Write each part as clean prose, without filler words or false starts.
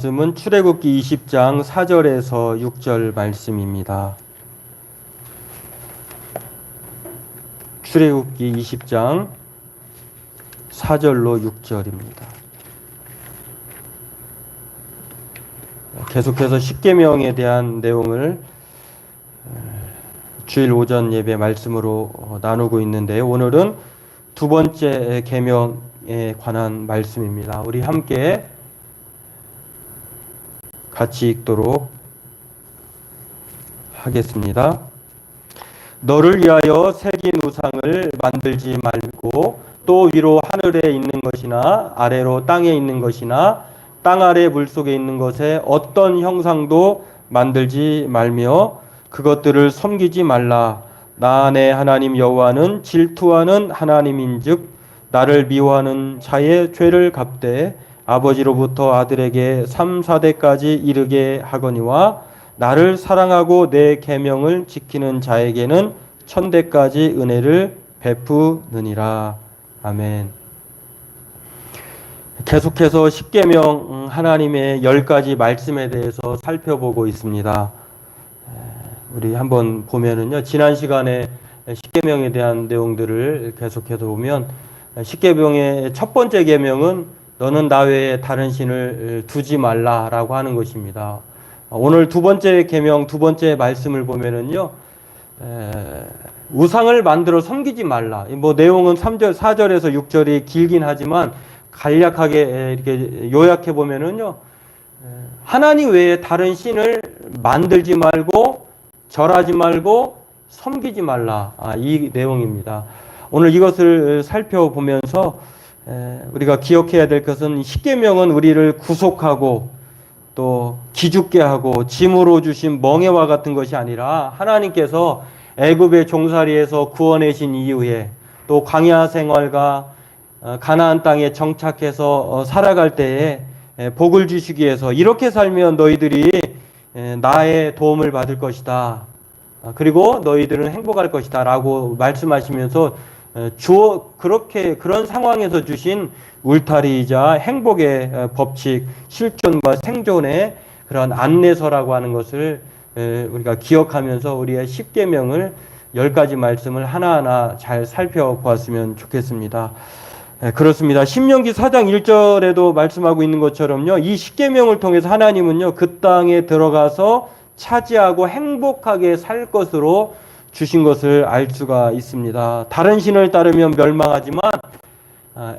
말씀은 출애굽기 20장 4절에서 6절 말씀입니다. 출애굽기 20장 4절로 6절입니다. 계속해서 십계명에 대한 내용을 주일 오전 예배 말씀으로 나누고 있는데요. 오늘은 두 번째 계명에 관한 말씀입니다. 우리 함께 같이 읽도록 하겠습니다. 너를 위하여 새긴 우상을 만들지 말고 또 위로 하늘에 있는 것이나 아래로 땅에 있는 것이나 땅 아래 물속에 있는 것에 어떤 형상도 만들지 말며 그것들을 섬기지 말라. 나 내 하나님 여호와는 질투하는 하나님인즉 나를 미워하는 자의 죄를 갚되 아버지로부터 아들에게 3, 4대까지 이르게 하거니와 나를 사랑하고 내 계명을 지키는 자에게는 1000대까지 은혜를 베푸느니라. 아멘. 계속해서 십계명 하나님의 10가지 말씀에 대해서 살펴보고 있습니다. 우리 한번 보면은요, 지난 시간에 십계명에 대한 내용들을 계속해서 보면 십계명의 첫 번째 계명은 너는 나 외에 다른 신을 두지 말라라고 하는 것입니다. 오늘 두 번째 계명, 두 번째 말씀을 보면은요, 우상을 만들어 섬기지 말라. 뭐 내용은 3절, 4절에서 6절이 길긴 하지만 간략하게 이렇게 요약해 보면은요, 하나님 외에 다른 신을 만들지 말고 절하지 말고 섬기지 말라. 이 내용입니다. 오늘 이것을 살펴보면서 우리가 기억해야 될 것은 십계명은 우리를 구속하고 또 기죽게 하고 짐으로 주신 멍에와 같은 것이 아니라 하나님께서 애굽의 종살이에서 구원하신 이후에 또 광야 생활과 가나안 땅에 정착해서 살아갈 때에 복을 주시기 위해서 이렇게 살면 너희들이 나의 도움을 받을 것이다. 그리고 너희들은 행복할 것이다 라고 말씀하시면서 그런 상황에서 주신 울타리이자 행복의 법칙, 실존과 생존의 그런 안내서라고 하는 것을 우리가 기억하면서 우리의 십계명을 10가지 말씀을 하나하나 잘 살펴보았으면 좋겠습니다. 그렇습니다. 신명기 4장 1절에도 말씀하고 있는 것처럼요, 이 십계명을 통해서 하나님은요, 그 땅에 들어가서 차지하고 행복하게 살 것으로 주신 것을 알 수가 있습니다. 다른 신을 따르면 멸망하지만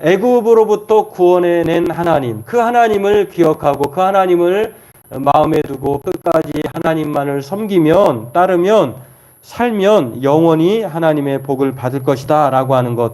애굽으로부터 구원해낸 하나님, 그 하나님을 기억하고 그 하나님을 마음에 두고 끝까지 하나님만을 섬기면, 따르면, 살면 영원히 하나님의 복을 받을 것이다 라고 하는 것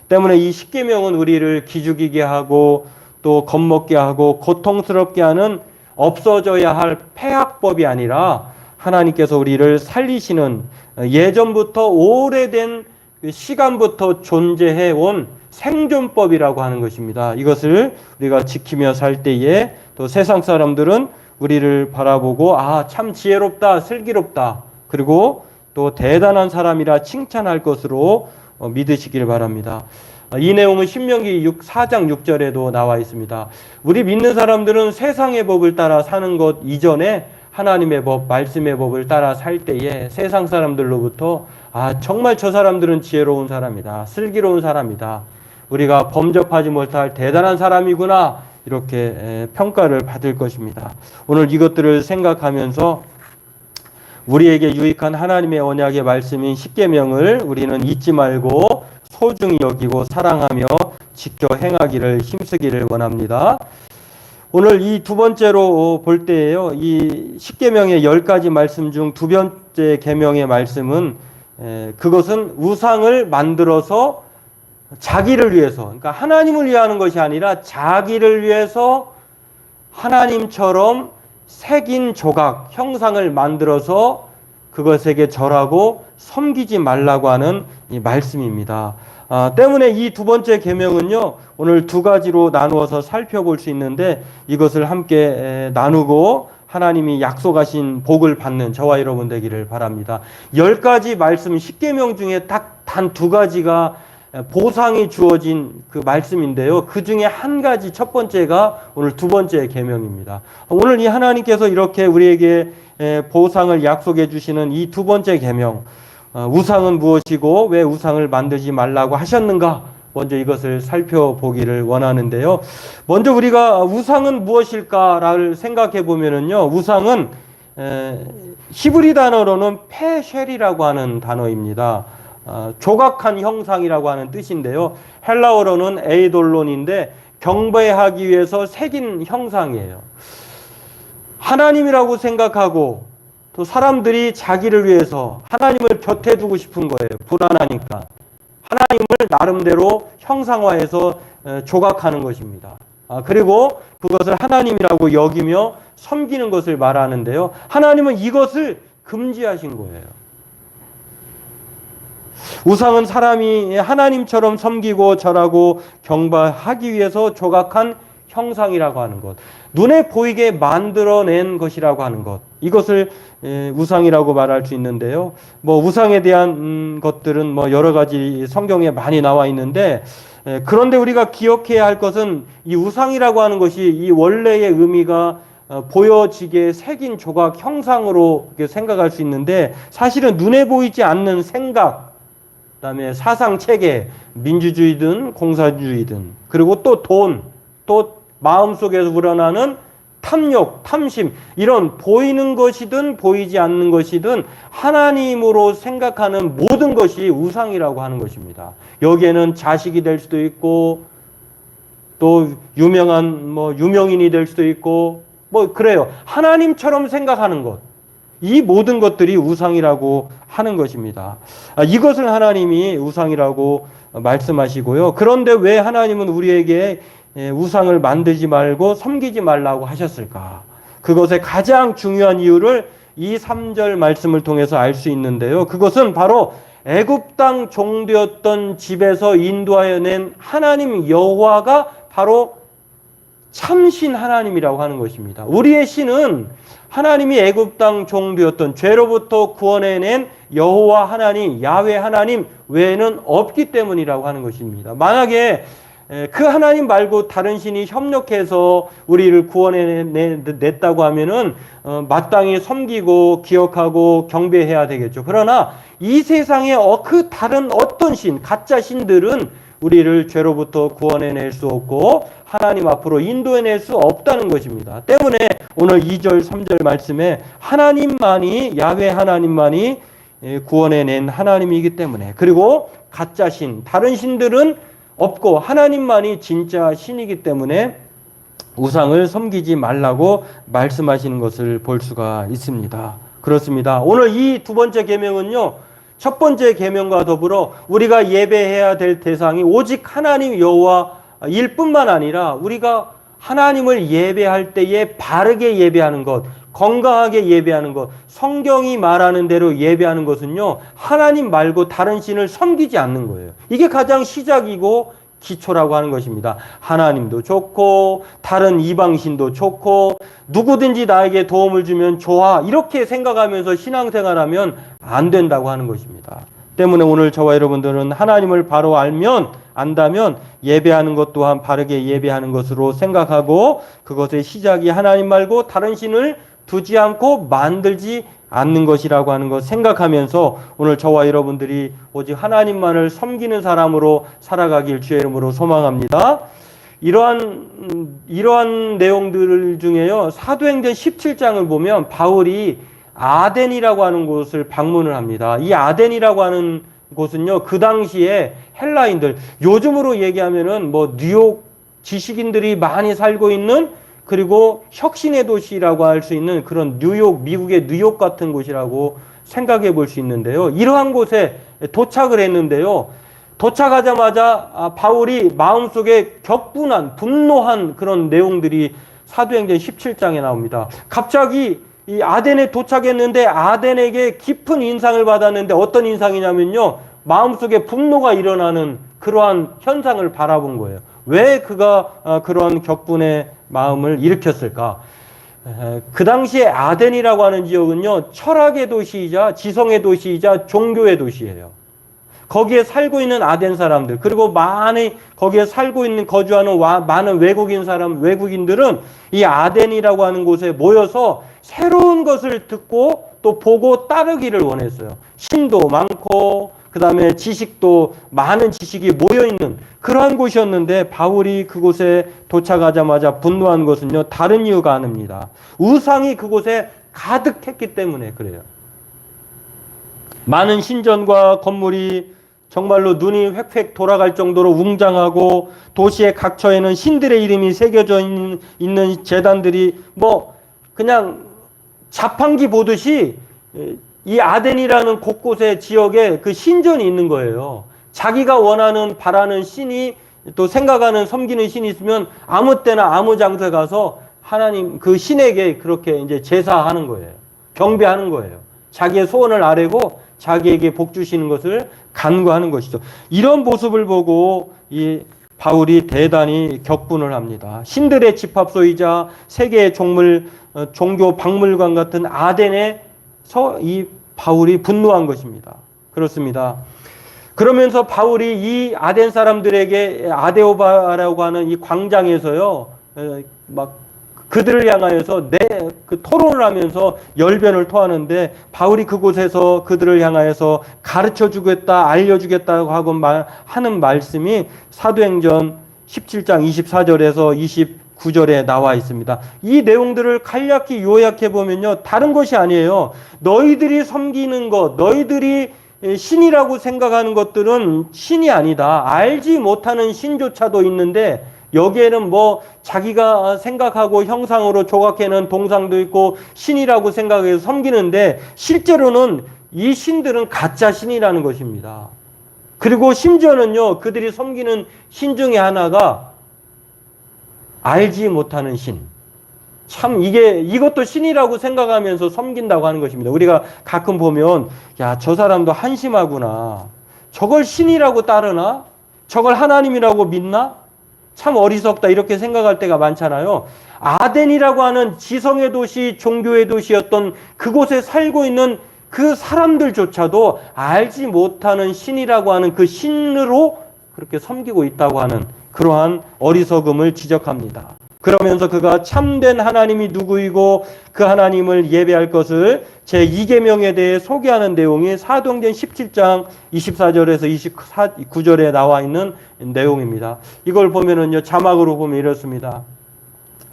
때문에 이 십계명은 우리를 기죽이게 하고 또 겁먹게 하고 고통스럽게 하는 없어져야 할 폐악법이 아니라 하나님께서 우리를 살리시는 예전부터 오래된 시간부터 존재해 온 생존법이라고 하는 것입니다. 이것을 우리가 지키며 살 때에 또 세상 사람들은 우리를 바라보고 참 지혜롭다, 슬기롭다, 그리고 또 대단한 사람이라 칭찬할 것으로 믿으시길 바랍니다. 이 내용은 신명기 4장 6절에도 나와 있습니다. 우리 믿는 사람들은 세상의 법을 따라 사는 것 이전에 하나님의 법, 말씀의 법을 따라 살 때에 세상 사람들로부터 정말 저 사람들은 지혜로운 사람이다, 슬기로운 사람이다, 우리가 범접하지 못할 대단한 사람이구나, 이렇게 평가를 받을 것입니다. 오늘 이것들을 생각하면서 우리에게 유익한 하나님의 언약의 말씀인 십계명을 우리는 잊지 말고 소중히 여기고 사랑하며 지켜 행하기를 힘쓰기를 원합니다. 오늘 이 두 번째로 볼 때에요, 이 십계명의 10가지 말씀 중 두 번째 계명의 말씀은 그것은 우상을 만들어서 자기를 위해서, 그러니까 하나님을 위하는 것이 아니라 자기를 위해서 하나님처럼 새긴 조각, 형상을 만들어서 그것에게 절하고 섬기지 말라고 하는 이 말씀입니다. 때문에 이 두 번째 계명은요, 오늘 두 가지로 나누어서 살펴볼 수 있는데 이것을 함께 나누고 하나님이 약속하신 복을 받는 저와 여러분 되기를 바랍니다. 10가지 말씀, 십계명 중에 딱 단 2가지가 보상이 주어진 그 말씀인데요. 그 중에 한 가지 첫 번째가 오늘 두 번째 계명입니다. 오늘 이 하나님께서 이렇게 우리에게 보상을 약속해 주시는 이 두 번째 계명, 우상은 무엇이고 왜 우상을 만들지 말라고 하셨는가? 먼저 이것을 살펴보기를 원하는데요. 먼저 우리가 우상은 무엇일까를 생각해 보면은요, 우상은 히브리 단어로는 페쉘이라고 하는 단어입니다. 조각한 형상이라고 하는 뜻인데요. 헬라어로는 에이돌론인데 경배하기 위해서 새긴 형상이에요. 하나님이라고 생각하고 또 사람들이 자기를 위해서 하나님을 곁에 두고 싶은 거예요. 불안하니까. 하나님을 나름대로 형상화해서 조각하는 것입니다. 그리고 그것을 하나님이라고 여기며 섬기는 것을 말하는데요. 하나님은 이것을 금지하신 거예요. 우상은 사람이 하나님처럼 섬기고 절하고 경배하기 위해서 조각한 형상이라고 하는 것, 눈에 보이게 만들어낸 것이라고 하는 것, 이것을 우상이라고 말할 수 있는데요. 뭐 우상에 대한 것들은 뭐 여러 가지 성경에 많이 나와 있는데, 그런데 우리가 기억해야 할 것은 이 우상이라고 하는 것이 이 원래의 의미가 보여지게 새긴 조각 형상으로 생각할 수 있는데, 사실은 눈에 보이지 않는 생각, 그다음에 사상 체계, 민주주의든 공산주의든, 그리고 또 돈, 또 마음속에서 우러나는 탐욕, 탐심, 이런 보이는 것이든 보이지 않는 것이든 하나님으로 생각하는 모든 것이 우상이라고 하는 것입니다. 여기에는 자식이 될 수도 있고, 또 유명한 유명인이 될 수도 있고, 그래요. 하나님처럼 생각하는 것, 이 모든 것들이 우상이라고 하는 것입니다. 이것을 하나님이 우상이라고 말씀하시고요. 그런데 왜 하나님은 우리에게 우상을 만들지 말고 섬기지 말라고 하셨을까? 그것의 가장 중요한 이유를 이 3절 말씀을 통해서 알 수 있는데요. 그것은 바로 애굽 땅 종되었던 집에서 인도하여 낸 하나님 여호와가 바로 참신 하나님이라고 하는 것입니다. 우리의 신은 하나님이 애굽 땅 종되었던 죄로부터 구원해낸 여호와 하나님, 야훼 하나님 외에는 없기 때문이라고 하는 것입니다. 만약에 그 하나님 말고 다른 신이 협력해서 우리를 구원해냈다고 하면은 마땅히 섬기고 기억하고 경배해야 되겠죠. 그러나 이 세상에 그 다른 어떤 신, 가짜 신들은 우리를 죄로부터 구원해낼 수 없고 하나님 앞으로 인도해낼 수 없다는 것입니다. 때문에 오늘 2절, 3절 말씀에 하나님만이, 야훼 하나님만이 구원해낸 하나님이기 때문에, 그리고 가짜 신, 다른 신들은 없고 하나님만이 진짜 신이기 때문에 우상을 섬기지 말라고 말씀하시는 것을 볼 수가 있습니다. 그렇습니다. 오늘 이 두 번째 계명은요, 첫 번째 계명과 더불어 우리가 예배해야 될 대상이 오직 하나님 여호와일 뿐만 아니라 우리가 하나님을 예배할 때에 바르게 예배하는 것, 건강하게 예배하는 것, 성경이 말하는 대로 예배하는 것은요, 하나님 말고 다른 신을 섬기지 않는 거예요. 이게 가장 시작이고 기초라고 하는 것입니다. 하나님도 좋고 다른 이방신도 좋고 누구든지 나에게 도움을 주면 좋아, 이렇게 생각하면서 신앙생활하면 안 된다고 하는 것입니다. 때문에 오늘 저와 여러분들은 하나님을 바로 안다면 예배하는 것 또한 바르게 예배하는 것으로 생각하고, 그것의 시작이 하나님 말고 다른 신을 두지 않고 만들지 않는 것이라고 하는 것 생각하면서 오늘 저와 여러분들이 오직 하나님만을 섬기는 사람으로 살아가길 주의 이름으로 소망합니다. 이러한 내용들 중에요, 사도행전 17장을 보면 바울이 아덴이라고 하는 곳을 방문을 합니다. 이 아덴이라고 하는 곳은요, 그 당시에 헬라인들, 요즘으로 얘기하면은 뉴욕 지식인들이 많이 살고 있는, 그리고 혁신의 도시라고 할 수 있는 그런 뉴욕, 미국의 뉴욕 같은 곳이라고 생각해 볼 수 있는데요. 이러한 곳에 도착을 했는데요. 도착하자마자 바울이 마음속에 격분한, 분노한 그런 내용들이 사도행전 17장에 나옵니다. 갑자기 이 아덴에 도착했는데 아덴에게 깊은 인상을 받았는데 어떤 인상이냐면요, 마음속에 분노가 일어나는 그러한 현상을 바라본 거예요. 왜 그가 그러한 격분의 마음을 일으켰을까? 그 당시에 아덴이라고 하는 지역은요, 철학의 도시이자 지성의 도시이자 종교의 도시예요. 거기에 살고 있는 아덴 사람들, 그리고 많이 거기에 살고 있는, 거주하는 많은 외국인들은 이 아덴이라고 하는 곳에 모여서 새로운 것을 듣고 또 보고 따르기를 원했어요. 신도 많고, 그 다음에 지식도, 많은 지식이 모여있는 그러한 곳이었는데, 바울이 그곳에 도착하자마자 분노한 것은요, 다른 이유가 아닙니다. 우상이 그곳에 가득했기 때문에 그래요. 많은 신전과 건물이 정말로 눈이 획획 돌아갈 정도로 웅장하고, 도시의 각처에는 신들의 이름이 새겨져 있는 제단들이 뭐 그냥 자판기 보듯이 이 아덴이라는 곳곳의 지역에 그 신전이 있는 거예요. 자기가 원하는, 바라는 신이, 또 생각하는, 섬기는 신이 있으면 아무 때나 아무 장소에 가서 하나님 그 신에게 그렇게 이제 제사하는 거예요. 경배하는 거예요. 자기의 소원을 아뢰고 자기에게 복 주시는 것을 간구하는 것이죠. 이런 모습을 보고 이 바울이 대단히 격분을 합니다. 신들의 집합소이자 세계의 종교 박물관 같은 아덴에서 이 바울이 분노한 것입니다. 그렇습니다. 그러면서 바울이 이 아덴 사람들에게 아데오바라고 하는 이 광장에서요, 막 그들을 향하여서 그 토론을 하면서 열변을 토하는데, 바울이 그곳에서 그들을 향하여서 가르쳐 주겠다, 알려주겠다고 하고 하는 말씀이 사도행전 17장 24절에서 29절에 나와 있습니다. 이 내용들을 간략히 요약해 보면요, 다른 것이 아니에요. 너희들이 섬기는 것, 너희들이 신이라고 생각하는 것들은 신이 아니다. 알지 못하는 신조차도 있는데, 여기에는 뭐 자기가 생각하고 형상으로 조각해낸 동상도 있고 신이라고 생각해서 섬기는데, 실제로는 이 신들은 가짜 신이라는 것입니다. 그리고 심지어는요, 그들이 섬기는 신 중에 하나가 알지 못하는 신. 참 이것도 신이라고 생각하면서 섬긴다고 하는 것입니다. 우리가 가끔 보면, 야, 저 사람도 한심하구나. 저걸 신이라고 따르나? 저걸 하나님이라고 믿나? 참 어리석다, 이렇게 생각할 때가 많잖아요. 아덴이라고 하는 지성의 도시, 종교의 도시였던 그곳에 살고 있는 그 사람들조차도 알지 못하는 신이라고 하는 그 신으로 그렇게 섬기고 있다고 하는 그러한 어리석음을 지적합니다. 그러면서 그가 참된 하나님이 누구이고 그 하나님을 예배할 것을 제2계명에 대해 소개하는 내용이 사도행전 17장 24절에서 29절에 나와 있는 내용입니다. 이걸 보면은요, 자막으로 보면 이렇습니다.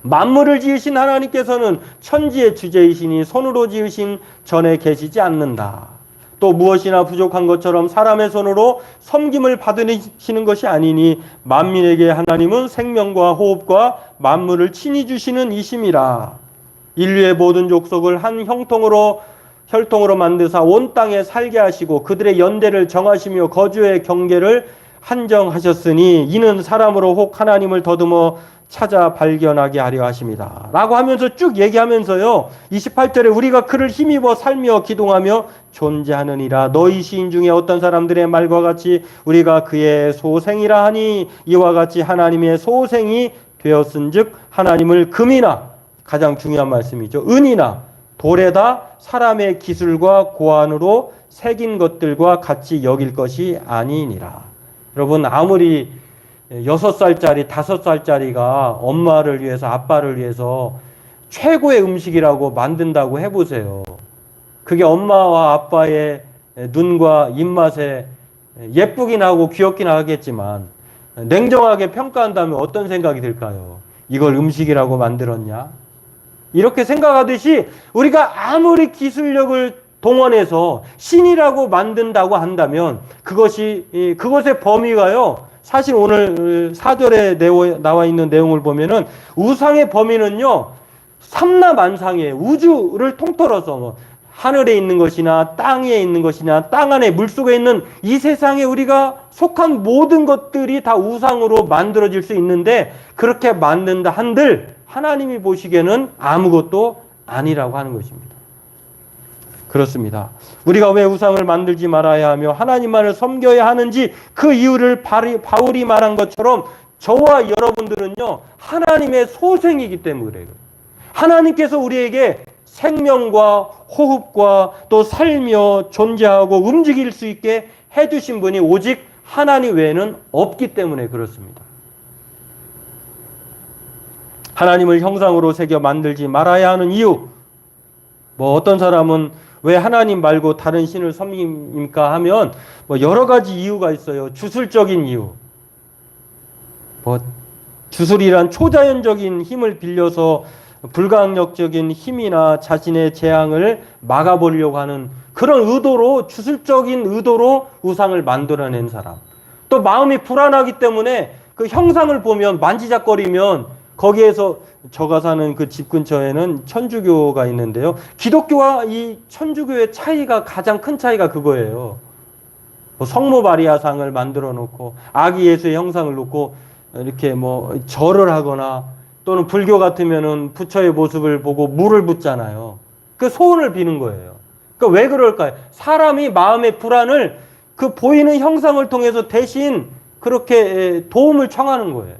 만물을 지으신 하나님께서는 천지의 주제이시니 손으로 지으신 전에 계시지 않는다. 또 무엇이나 부족한 것처럼 사람의 손으로 섬김을 받으시는 것이 아니니 만민에게 하나님은 생명과 호흡과 만물을 친히 주시는 이심이라. 인류의 모든 족속을 한 혈통으로 만드사 온 땅에 살게 하시고 그들의 연대를 정하시며 거주의 경계를 한정하셨으니 이는 사람으로 혹 하나님을 더듬어 찾아 발견하게 하려 하십니다. 라고 하면서 쭉 얘기하면서요, 28절에 우리가 그를 힘입어 살며 기동하며 존재하느니라. 너희 시인 중에 어떤 사람들의 말과 같이 우리가 그의 소생이라 하니 이와 같이 하나님의 소생이 되었은즉 하나님을 금이나, 가장 중요한 말씀이죠, 은이나 돌에다 사람의 기술과 고안으로 새긴 것들과 같이 여길 것이 아니니라. 여러분, 아무리 6살짜리, 5살짜리가 엄마를 위해서, 아빠를 위해서 최고의 음식이라고 만든다고 해보세요. 그게 엄마와 아빠의 눈과 입맛에 예쁘긴 하고 귀엽긴 하겠지만 냉정하게 평가한다면 어떤 생각이 들까요? 이걸 음식이라고 만들었냐? 이렇게 생각하듯이 우리가 아무리 기술력을 동원해서 신이라고 만든다고 한다면 그것의 범위가요, 사실 오늘 4절에 나와 있는 내용을 보면은 우상의 범위는요, 삼라만상이에요. 우주를 통틀어서 뭐 하늘에 있는 것이나 땅 위에 있는 것이나 땅 안에 물속에 있는 이 세상에 우리가 속한 모든 것들이 다 우상으로 만들어질 수 있는데, 그렇게 만든다 한들 하나님이 보시기에는 아무것도 아니라고 하는 것입니다. 그렇습니다. 우리가 왜 우상을 만들지 말아야 하며 하나님만을 섬겨야 하는지 그 이유를 바울이 말한 것처럼 저와 여러분들은요, 하나님의 소생이기 때문에 그래요. 하나님께서 우리에게 생명과 호흡과 또 살며 존재하고 움직일 수 있게 해주신 분이 오직 하나님 외에는 없기 때문에 그렇습니다. 하나님을 형상으로 새겨 만들지 말아야 하는 이유, 뭐 어떤 사람은 왜 하나님 말고 다른 신을 섬깁니까 하면 뭐 여러 가지 이유가 있어요. 주술적인 이유, 뭐 주술이란 초자연적인 힘을 빌려서 불가항력적인 힘이나 자신의 재앙을 막아보려고 하는 그런 의도로, 주술적인 의도로 우상을 만들어낸 사람. 또 마음이 불안하기 때문에 그 형상을 보면, 만지작거리면 거기에서, 저가 사는 그 집 근처에는 천주교가 있는데요. 기독교와 이 천주교의 차이가, 가장 큰 차이가 그거예요. 뭐 성모 마리아상을 만들어 놓고 아기 예수의 형상을 놓고 이렇게 뭐 절을 하거나, 또는 불교 같으면은 부처의 모습을 보고 물을 붓잖아요. 그 소원을 비는 거예요. 그러니까 왜 그럴까요? 사람이 마음의 불안을 그 보이는 형상을 통해서 대신 그렇게 도움을 청하는 거예요.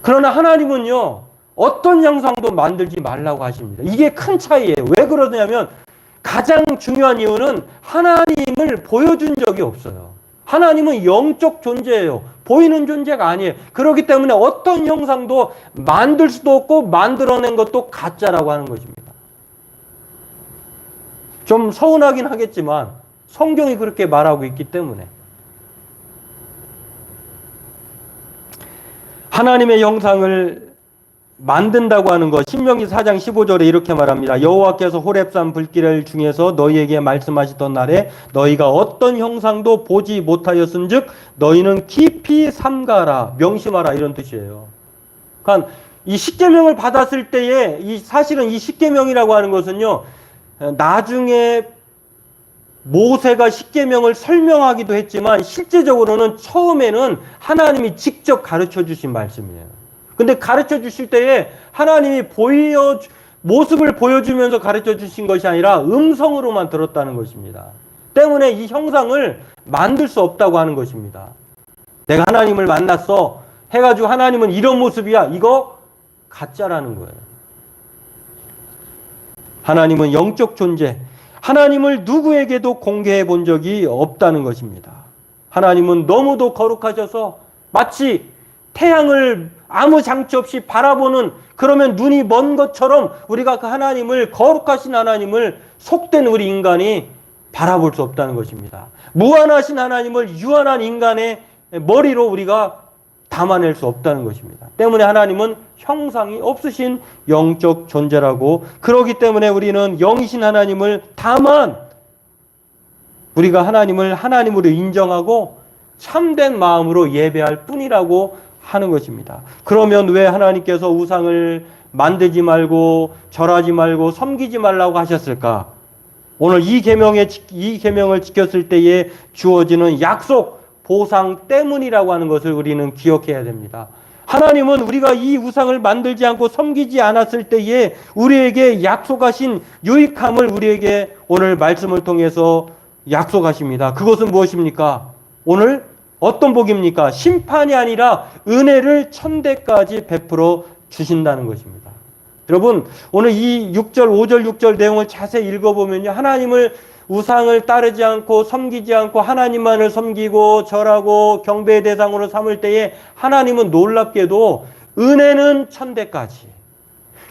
그러나 하나님은요, 어떤 형상도 만들지 말라고 하십니다. 이게 큰 차이예요. 왜 그러냐면 가장 중요한 이유는 하나님을 보여준 적이 없어요. 하나님은 영적 존재예요. 보이는 존재가 아니에요. 그렇기 때문에 어떤 형상도 만들 수도 없고 만들어낸 것도 가짜라고 하는 것입니다. 좀 서운하긴 하겠지만 성경이 그렇게 말하고 있기 때문에. 하나님의 형상을 만든다고 하는 것, 신명기 4장 15절에 이렇게 말합니다. 여호와께서 호렙산 불길 중에서 너희에게 말씀하시던 날에 너희가 어떤 형상도 보지 못하였은즉 너희는 깊이 삼가라, 명심하라, 이런 뜻이에요. 그러니까 이 십계명을 받았을 때에, 사실은 이 십계명이라고 하는 것은요, 나중에 모세가 십계명을 설명하기도 했지만 실제적으로는 처음에는 하나님이 직접 가르쳐 주신 말씀이에요. 근데 가르쳐 주실 때에 하나님이 모습을 보여주면서 가르쳐 주신 것이 아니라 음성으로만 들었다는 것입니다. 때문에 이 형상을 만들 수 없다고 하는 것입니다. 내가 하나님을 만났어 해가지고 하나님은 이런 모습이야, 이거 가짜라는 거예요. 하나님은 영적 존재, 하나님을 누구에게도 공개해 본 적이 없다는 것입니다. 하나님은 너무도 거룩하셔서 마치 태양을 아무 장치 없이 바라보는, 그러면 눈이 먼 것처럼 우리가 그 하나님을, 거룩하신 하나님을 속된 우리 인간이 바라볼 수 없다는 것입니다. 무한하신 하나님을 유한한 인간의 머리로 우리가 담아낼 수 없다는 것입니다. 때문에 하나님은 형상이 없으신 영적 존재라고, 그렇기 때문에 우리는 영이신 하나님을 다만 우리가 하나님을 하나님으로 인정하고 참된 마음으로 예배할 뿐이라고 하는 것입니다. 그러면 왜 하나님께서 우상을 만들지 말고 절하지 말고 섬기지 말라고 하셨을까? 오늘 이 계명을 지켰을 때에 주어지는 약속, 보상 때문이라고 하는 것을 우리는 기억해야 됩니다. 하나님은 우리가 이 우상을 만들지 않고 섬기지 않았을 때에 우리에게 약속하신 유익함을 우리에게 오늘 말씀을 통해서 약속하십니다. 그것은 무엇입니까? 오늘 어떤 복입니까? 심판이 아니라 은혜를 천대까지 베풀어 주신다는 것입니다. 여러분, 오늘 이 6절, 5절, 6절 내용을 자세히 읽어보면요, 하나님을, 우상을 따르지 않고 섬기지 않고 하나님만을 섬기고 절하고 경배의 대상으로 삼을 때에 하나님은 놀랍게도 은혜는 천대까지,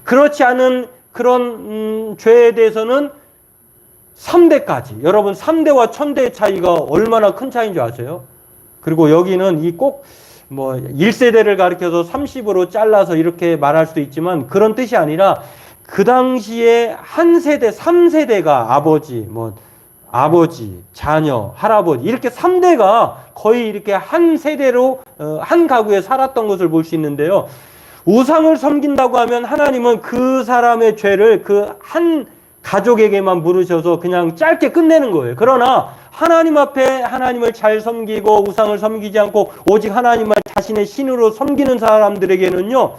그렇지 않은 그런 죄에 대해서는 3대까지. 여러분, 3대와 1000대의 차이가 얼마나 큰 차이인 줄 아세요? 그리고 여기는 이 꼭 뭐 1세대를 가리켜서 30으로 잘라서 이렇게 말할 수도 있지만 그런 뜻이 아니라 그 당시에 한 세대, 3세대가 아버지, 자녀, 할아버지, 이렇게 3대가 거의 이렇게 한 세대로 한 가구에 살았던 것을 볼 수 있는데요. 우상을 섬긴다고 하면 하나님은 그 사람의 죄를 그 한 가족에게만 물으셔서 그냥 짧게 끝내는 거예요. 그러나 하나님 앞에 하나님을 잘 섬기고 우상을 섬기지 않고 오직 하나님만 자신의 신으로 섬기는 사람들에게는요,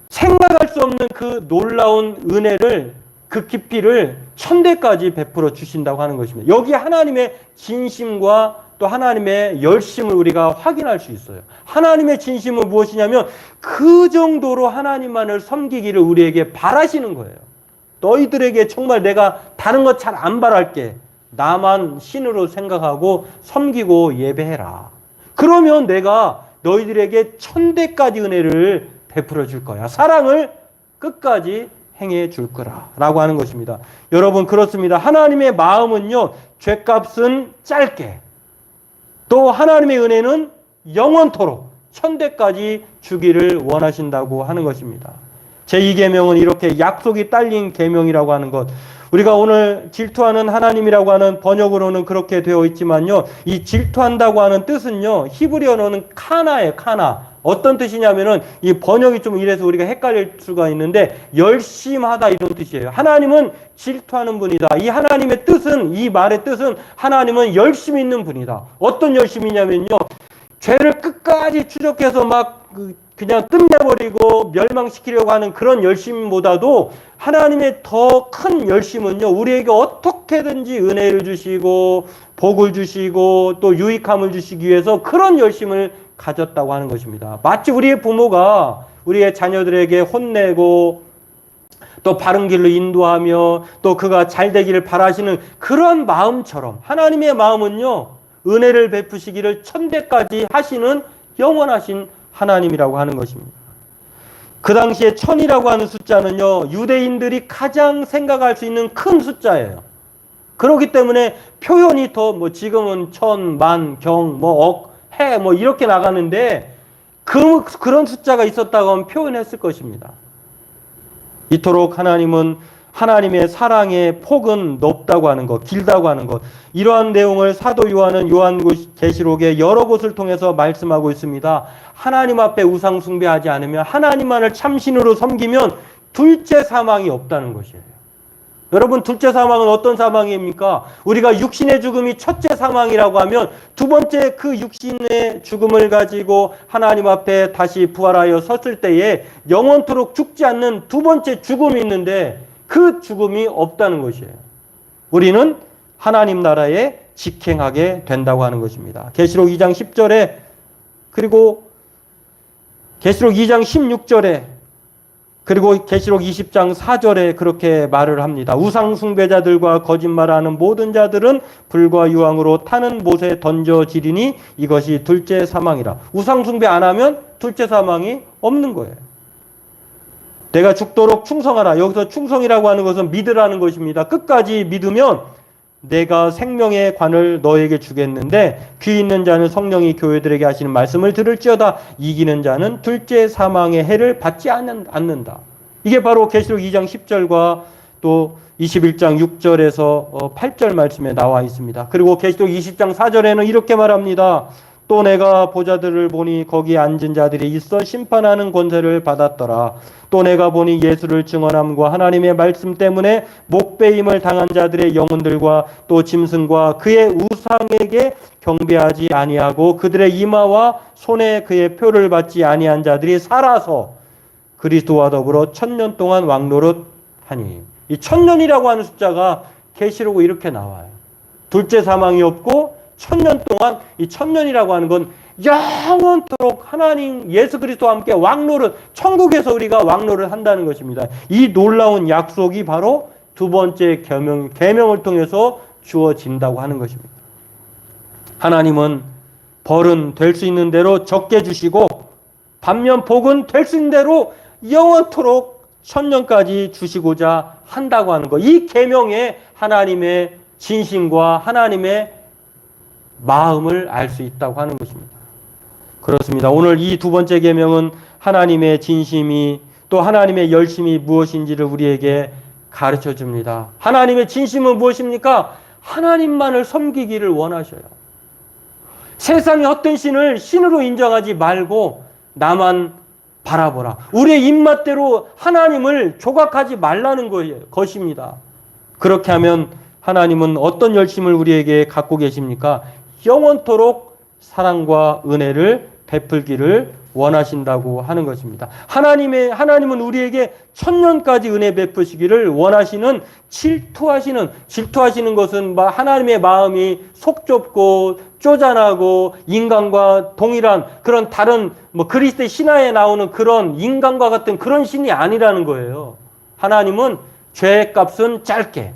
생각할 수 없는 그 놀라운 은혜를, 그 깊이를 1000대까지 베풀어 주신다고 하는 것입니다. 여기 하나님의 진심과 또 하나님의 열심을 우리가 확인할 수 있어요. 하나님의 진심은 무엇이냐면 그 정도로 하나님만을 섬기기를 우리에게 바라시는 거예요. 너희들에게 정말 내가 다른 것 잘 안 바랄게. 나만 신으로 생각하고 섬기고 예배해라. 그러면 내가 너희들에게 천대까지 은혜를 베풀어 줄 거야. 사랑을 끝까지 행해 줄 거라 라고 하는 것입니다. 여러분, 그렇습니다. 하나님의 마음은요, 죗값은 짧게, 또 하나님의 은혜는 영원토록 천대까지 주기를 원하신다고 하는 것입니다. 제2계명은 이렇게 약속이 딸린 계명이라고 하는 것. 우리가 오늘 질투하는 하나님이라고 하는 번역으로는 그렇게 되어 있지만요, 이 질투한다고 하는 뜻은요, 히브리어로는 카나예요. 카나. 어떤 뜻이냐면은 이 번역이 좀 이래서 우리가 헷갈릴 수가 있는데, 열심하다 이런 뜻이에요. 하나님은 질투하는 분이다. 이 하나님의 뜻은, 이 말의 뜻은 하나님은 열심히 있는 분이다. 어떤 열심이냐면요, 죄를 끝까지 추적해서 막 그냥 끝내버리고 멸망시키려고 하는 그런 열심보다도 하나님의 더 큰 열심은요, 우리에게 어떻게든지 은혜를 주시고 복을 주시고 또 유익함을 주시기 위해서 그런 열심을 가졌다고 하는 것입니다. 마치 우리의 부모가 우리의 자녀들에게 혼내고 또 바른 길로 인도하며 또 그가 잘 되기를 바라시는 그런 마음처럼 하나님의 마음은요, 은혜를 베푸시기를 천대까지 하시는 영원하신 하나님이라고 하는 것입니다. 그 당시에 천이라고 하는 숫자는요, 유대인들이 가장 생각할 수 있는 큰 숫자예요. 그렇기 때문에 표현이 더 지금은 천, 만, 경, 억, 해 이렇게 나가는데 그런 숫자가 있었다고 하면 표현했을 것입니다. 이토록 하나님은 하나님의 사랑의 폭은 높다고 하는 것, 길다고 하는 것, 이러한 내용을 사도 요한은 요한계시록의 여러 곳을 통해서 말씀하고 있습니다. 하나님 앞에 우상 숭배하지 않으면, 하나님만을 참신으로 섬기면 둘째 사망이 없다는 것이에요. 여러분, 둘째 사망은 어떤 사망입니까? 우리가 육신의 죽음이 첫째 사망이라고 하면 두 번째 그 육신의 죽음을 가지고 하나님 앞에 다시 부활하여 섰을 때에 영원토록 죽지 않는 두 번째 죽음이 있는데 그 죽음이 없다는 것이에요. 우리는 하나님 나라에 직행하게 된다고 하는 것입니다. 계시록 2장 10절에 그리고 계시록 2장 16절에 그리고 계시록 20장 4절에 그렇게 말을 합니다. 우상 숭배자들과 거짓말하는 모든 자들은 불과 유황으로 타는 못에 던져지리니 이것이 둘째 사망이라. 우상 숭배 안 하면 둘째 사망이 없는 거예요. 내가 죽도록 충성하라. 여기서 충성이라고 하는 것은 믿으라는 것입니다. 끝까지 믿으면 내가 생명의 관을 너에게 주겠는데 귀 있는 자는 성령이 교회들에게 하시는 말씀을 들을지어다. 이기는 자는 둘째 사망의 해를 받지 않는다. 이게 바로 계시록 2장 10절과 또 21장 6절에서 8절 말씀에 나와 있습니다. 그리고 계시록 20장 4절에는 이렇게 말합니다. 또 내가 보자들을 보니 거기에 앉은 자들이 있어 심판하는 권세를 받았더라. 또 내가 보니 예수를 증언함과 하나님의 말씀 때문에 목배임을 당한 자들의 영혼들과 또 짐승과 그의 우상에게 경배하지 아니하고 그들의 이마와 손에 그의 표를 받지 아니한 자들이 살아서 그리스도와 더불어 1000년 동안 왕노릇하니. 이 1000년이라고 하는 숫자가 계시록에 이렇게 나와요. 둘째 사망이 없고 1000년 동안, 이 1000년이라고 하는 건 영원토록 하나님 예수 그리스도와 함께 왕노릇, 천국에서 우리가 왕노릇 한다는 것입니다. 이 놀라운 약속이 바로 두 번째 계명을 통해서 주어진다고 하는 것입니다. 하나님은 벌은 될 수 있는 대로 적게 주시고 반면 복은 될 수 있는 대로 영원토록 1000년까지 주시고자 한다고 하는 것. 이 계명에 하나님의 진심과 하나님의 마음을 알 수 있다고 하는 것입니다. 그렇습니다. 오늘 이 두 번째 계명은 하나님의 진심이 또 하나님의 열심이 무엇인지를 우리에게 가르쳐 줍니다. 하나님의 진심은 무엇입니까? 하나님만을 섬기기를 원하셔요. 세상의 어떤 신을 신으로 인정하지 말고 나만 바라보라. 우리의 입맛대로 하나님을 조각하지 말라는 것입니다. 그렇게 하면 하나님은 어떤 열심을 우리에게 갖고 계십니까? 영원토록 사랑과 은혜를 베풀기를 원하신다고 하는 것입니다. 하나님은 우리에게 1000년까지 은혜 베푸시기를 원하시는 질투하시는 것은 하나님의 마음이 속 좁고 쪼잔하고 인간과 동일한 그런 다른 그리스도의 신화에 나오는 그런 인간과 같은 그런 신이 아니라는 거예요. 하나님은 죄의 값은 짧게,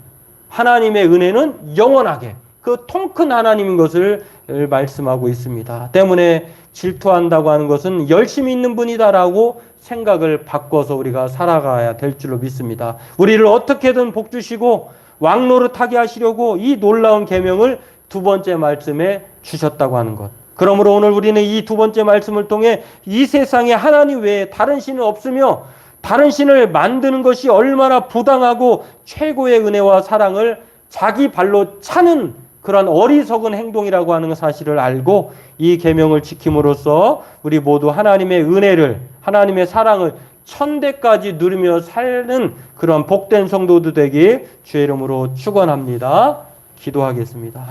하나님의 은혜는 영원하게 그 통큰 하나님인 것을 말씀하고 있습니다. 때문에 질투한다고 하는 것은 열심히 있는 분이다라고 생각을 바꿔서 우리가 살아가야 될 줄로 믿습니다. 우리를 어떻게든 복 주시고 왕노릇하게 하시려고 이 놀라운 계명을 두 번째 말씀에 주셨다고 하는 것. 그러므로 오늘 우리는 이 두 번째 말씀을 통해 이 세상에 하나님 외에 다른 신은 없으며 다른 신을 만드는 것이 얼마나 부당하고 최고의 은혜와 사랑을 자기 발로 차는 그런 어리석은 행동이라고 하는 사실을 알고 이 계명을 지킴으로써 우리 모두 하나님의 은혜를, 하나님의 사랑을 천대까지 누리며 사는 그런 복된 성도들 되기 주의 이름으로 축원합니다. 기도하겠습니다.